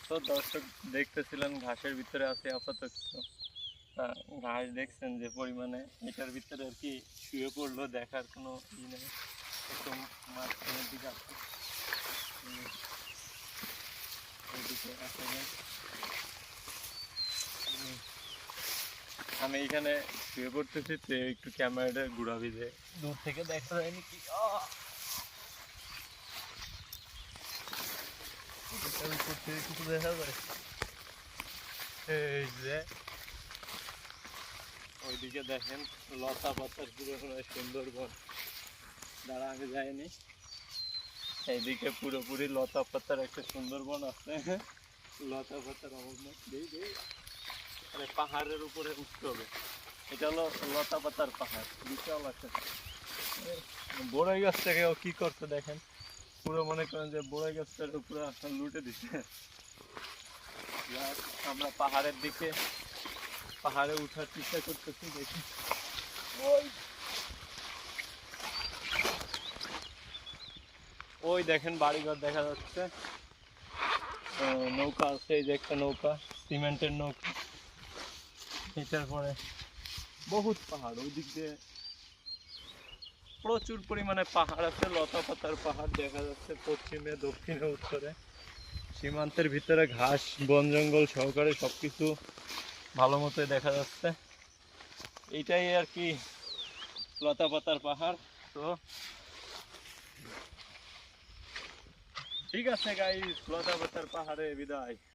তো দর্শক দেখতেছিলেন ঘাসের ভিতরে আছে আপাতত। তা ঘাস দেখছেন যে পরিমাণে, এটার ভিতরে আর কি শুয়ে পড়লো, দেখার কোনো ই নেই। একটু মাঝখানের দিকে আছে, ওইদিকে আছে না। আমি এখানে শুয়ে পড়তেছি, তো একটু ক্যামেরাটা ঘুরাবি যে দূর থেকে দেখা যায়নি কি। উপর থেকে কিছু দেখা যায়, এই যে ওইদিকে দেখেন লতা পাতার পুরো সুন্দরবন। দ্বারা আমি যাইনি, এইদিকে পুরোপুরি লতা পাতার একটা সুন্দরবন আছে। লতা পাতার অভাব নেই। আরে পাহাড়ের উপরে উঠতে হবে। এটা হলো লতা পাতার পাহাড়, বিশাল একটা। বড়ই গাছটাকেও কি করতে দেখেন, পুরো মনে করেন যে বড়ই গাছটার উপরে লুটে দিচ্ছে। আমরা পাহাড়ের দিকে, পাহাড়ে উঠার চেষ্টা করতেছি, দেখি ওই ওই দেখেন বাড়িঘর দেখা যাচ্ছে। নৌকা আছে, এই যে একটা নৌকা, সিমেন্টের নৌকা। এটার পরে বহুত পাহাড়, ওই দিক দিয়ে প্রচুর পরিমাণে পাহাড় আছে, লতা পাতার পাহাড় দেখা যাচ্ছে পশ্চিমে, দক্ষিণে, উত্তরে। সীমান্তের ভিতরে ঘাস বন জঙ্গল সহকারে সবকিছু ভালো মতোই দেখা যাচ্ছে। এইটাই আর কি লতা পাতার পাহাড়। তো ঠিক আছে গাইস, লতা পাতার পাহাড়ে বিদায়।